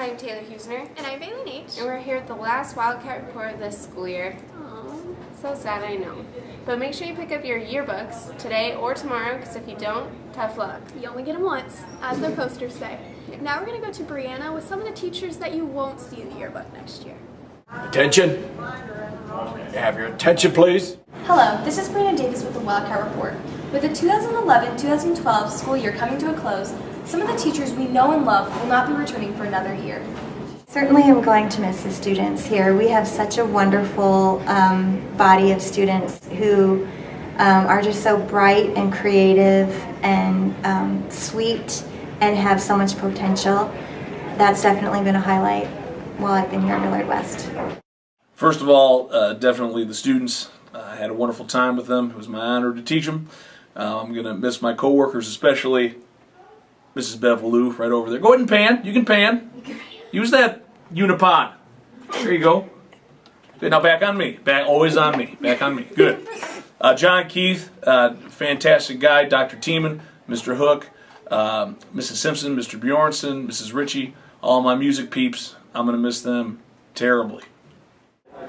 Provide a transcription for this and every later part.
I'm Taylor Heussner. And I'm Netsch. And we're here at the last Wildcat Report of this school year. Aww. So sad, I know. But make sure you pick up your yearbooks today or tomorrow, because if you don't, tough luck. You only get them once, as their posters say. Now we're going to go to Brianna with some of the teachers that you won't see in the yearbook next year. Attention. Have your attention, please. Hello, this is Brianna Davis with the Wildcat Report. With the 2011-2012 school year coming to a close, some of the teachers we know and love will not be returning for another year. Certainly I'm going to miss the students here. We have such a wonderful body of students who are just so bright and creative and sweet and have so much potential. That's definitely been a highlight while I've been here at Millard West. First of all, definitely the students. I had a wonderful time with them. It was my honor to teach them. I'm going to miss my coworkers, especially Mrs. Bevelou right over there. Go ahead and pan. You can pan. Use that unipod. There you go. Good. Now back on me. Back, always on me. Back on me. Good. John Keith, fantastic guy. Dr. Tiemann, Mr. Hook, Mrs. Simpson, Mr. Bjornson, Mrs. Ritchie, all my music peeps. I'm going to miss them terribly.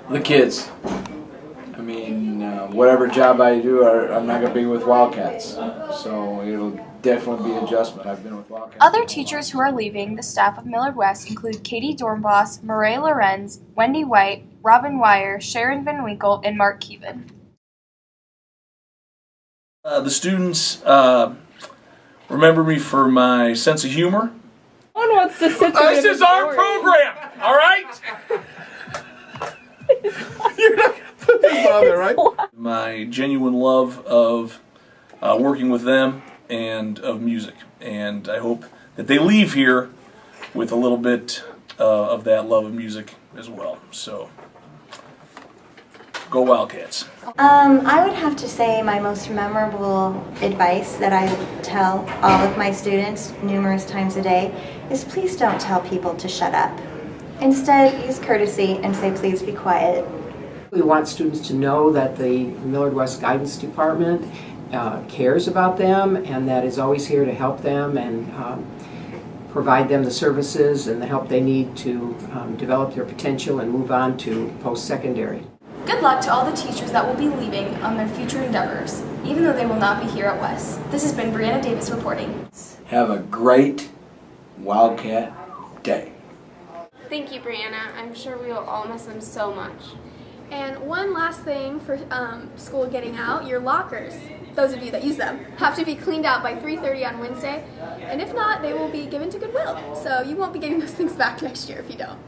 The kids. I mean, whatever job I do, I'm not going to be with Wildcats. So it'll definitely be an adjustment. I've been with Wildcats. Other teachers who are leaving the staff of Millard West include Katie Dornbos, Murray Lorenz, Wendy White, Robin Wire, Sharon Van Winkle, and Mark Keevan. The students remember me for my sense of humor. No one wants to sit This is our program, all right? You're not going to put this on there, right? My genuine love of working with them and of music. And I hope that they leave here with a little bit of that love of music as well. So, go Wildcats. I would have to say my most memorable advice that I tell all of my students numerous times a day is please don't tell people to shut up. Instead, use courtesy and say please be quiet. We want students to know that the Millard West Guidance Department cares about them and that is always here to help them and provide them the services and the help they need to develop their potential and move on to post-secondary. Good luck to all the teachers that will be leaving on their future endeavors, even though they will not be here at West. This has been Brianna Davis reporting. Have a great Wildcat day. Thank you, Brianna. I'm sure we will all miss them so much. And one last thing for school getting out, your lockers, those of you that use them, have to be cleaned out by 3:30 on Wednesday. And if not, they will be given to Goodwill. So you won't be getting those things back next year if you don't.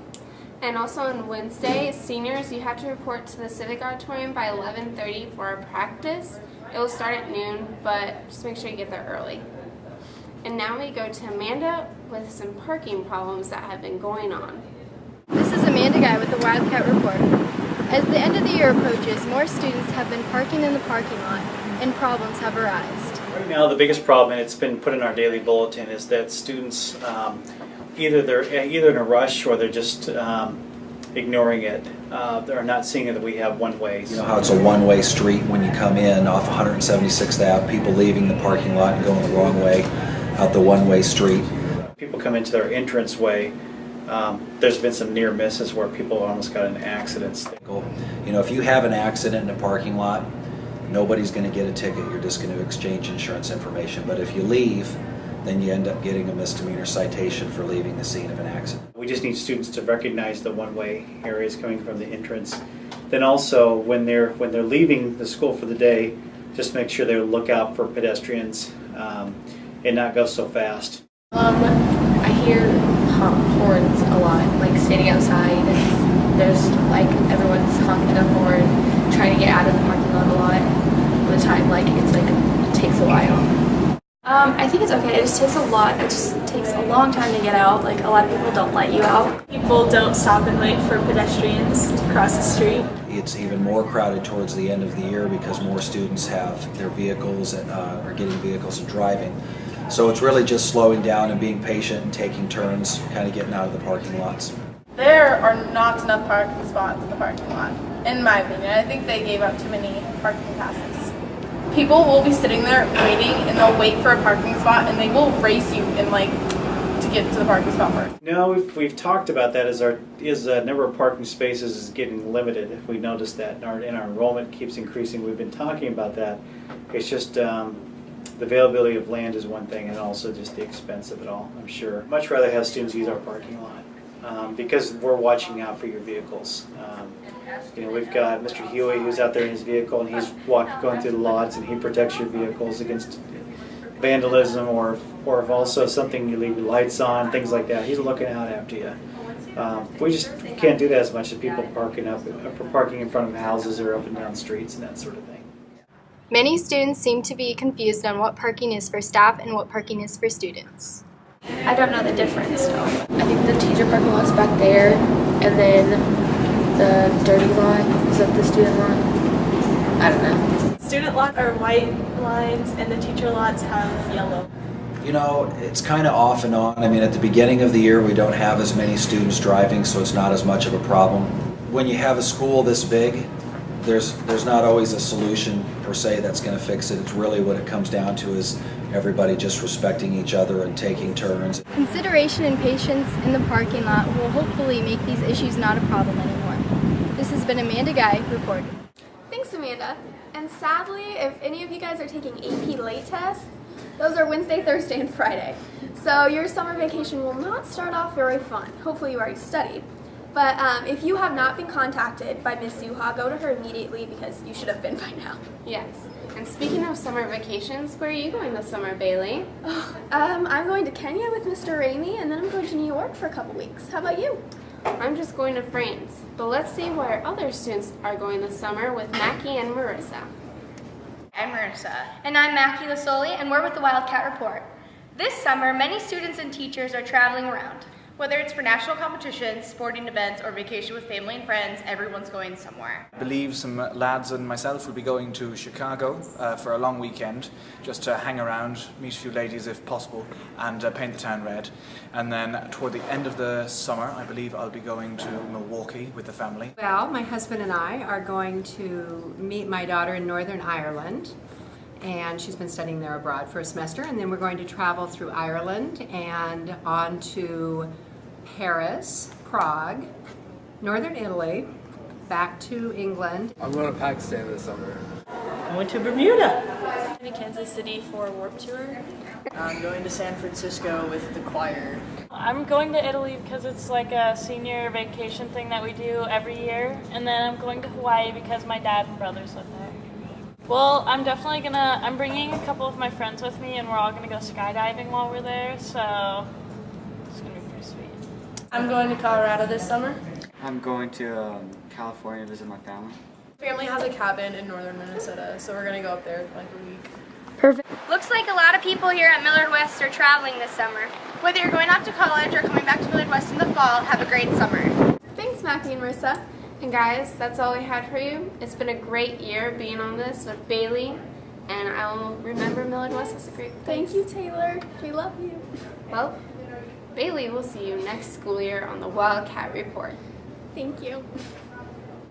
And also on Wednesday, seniors, you have to report to the Civic Auditorium by 11:30 for a practice. It will start at noon, but just make sure you get there early. And now we go to Amanda with some parking problems that have been going on. This is Amanda Guy with the Wildcat Report. As the end of the year approaches, more students have been parking in the parking lot, and problems have arisen. Right now, the biggest problem, and it's been put in our daily bulletin, is that students either they're in a rush or they're just ignoring it. They're not seeing that we have one way. You know how it's a one-way street when you come in off 176th Ave, people leaving the parking lot and going the wrong way out the one-way street. People come into their entrance way. There's been some near misses where people almost got in accidents. You know, if you have an accident in a parking lot, nobody's going to get a ticket. You're just going to exchange insurance information. But if you leave, then you end up getting a misdemeanor citation for leaving the scene of an accident. We just need students to recognize the one-way areas coming from the entrance. Then also, when they're leaving the school for the day, just make sure they look out for pedestrians and not go so fast. I hear horns a lot, like standing outside, and there's like everyone's honking their horn, trying to get out of the parking lot a lot of the time. It takes a while. I think it's okay. It just takes a lot. It just takes a long time to get out. Like, a lot of people don't let you out. People don't stop and wait for pedestrians to cross the street. It's even more crowded towards the end of the year because more students have their vehicles and are getting vehicles and driving. So it's really just slowing down and being patient and taking turns, kind of getting out of the parking lots. There are not enough parking spots in the parking lot, in my opinion. I think they gave out too many parking passes. People will be sitting there waiting and they'll wait for a parking spot and they will race you and to get to the parking spot first. No, we've talked about that as our number of parking spaces is getting limited. We noticed that, and our enrollment keeps increasing. We've been talking about that. It's just the availability of land is one thing, and also just the expense of it all. I'm sure. Much rather have students use our parking lot because we're watching out for your vehicles. We've got Mr. Huey who's out there in his vehicle, and he's going through the lots, and he protects your vehicles against vandalism or if also something you leave your lights on, things like that. He's looking out after you. We just can't do that as much as people parking in front of houses or up and down streets and that sort of thing. Many students seem to be confused on what parking is for staff and what parking is for students. I don't know the difference though. I think the teacher parking lot's back there, and then the dirty lot is at the student lot. I don't know. Student lots are white lines and the teacher lots have yellow. It's kind of off and on. I mean, at the beginning of the year, we don't have as many students driving, so it's not as much of a problem. When you have a school this big, there's not always a solution per se that's going to fix it. It's really what it comes down to is everybody just respecting each other and taking turns. Consideration and patience in the parking lot will hopefully make these issues not a problem anymore. This has been Amanda Guy reporting. Thanks, Amanda. And sadly, if any of you guys are taking AP late tests, those are Wednesday, Thursday, and Friday. So your summer vacation will not start off very fun. Hopefully you already studied. But if you have not been contacted by Miss Suha, go to her immediately because you should have been by now. Yes. And speaking of summer vacations, where are you going this summer, Bailey? I'm going to Kenya with Mr. Ramey, and then I'm going to New York for a couple weeks. How about you? I'm just going to France. But let's see where other students are going this summer with Macky and Marissa. I'm Marissa. And I'm Macky Losole, and we're with the Wildcat Report. This summer, many students and teachers are traveling around. Whether it's for national competitions, sporting events, or vacation with family and friends, everyone's going somewhere. I believe some lads and myself will be going to Chicago for a long weekend, just to hang around, meet a few ladies if possible, and paint the town red. And then toward the end of the summer, I believe I'll be going to Milwaukee with the family. Well, my husband and I are going to meet my daughter in Northern Ireland, and she's been studying there abroad for a semester, and then we're going to travel through Ireland and on to Paris, Prague, Northern Italy, back to England. I'm going to Pakistan this summer. I went to Bermuda. I'm going to Kansas City for a Warped Tour. I'm going to San Francisco with the choir. I'm going to Italy because it's like a senior vacation thing that we do every year. And then I'm going to Hawaii because my dad and brothers live there. Well, I'm bringing a couple of my friends with me, and we're all gonna go skydiving while we're there, so it's gonna be pretty sweet. I'm going to Colorado this summer. I'm going to California to visit my family. Family has a cabin in northern Minnesota, so we're gonna go up there for like a week. Perfect. Looks like a lot of people here at Millard West are traveling this summer. Whether you're going off to college or coming back to Millard West in the fall, have a great summer. Thanks, Macky and Marissa. And guys, that's all we had for you. It's been a great year being on this with Bailey, and I'll remember Millard West as a great place. Thank you, Taylor. We love you. Well, Bailey, we'll see you next school year on the Wildcat Report. Thank you.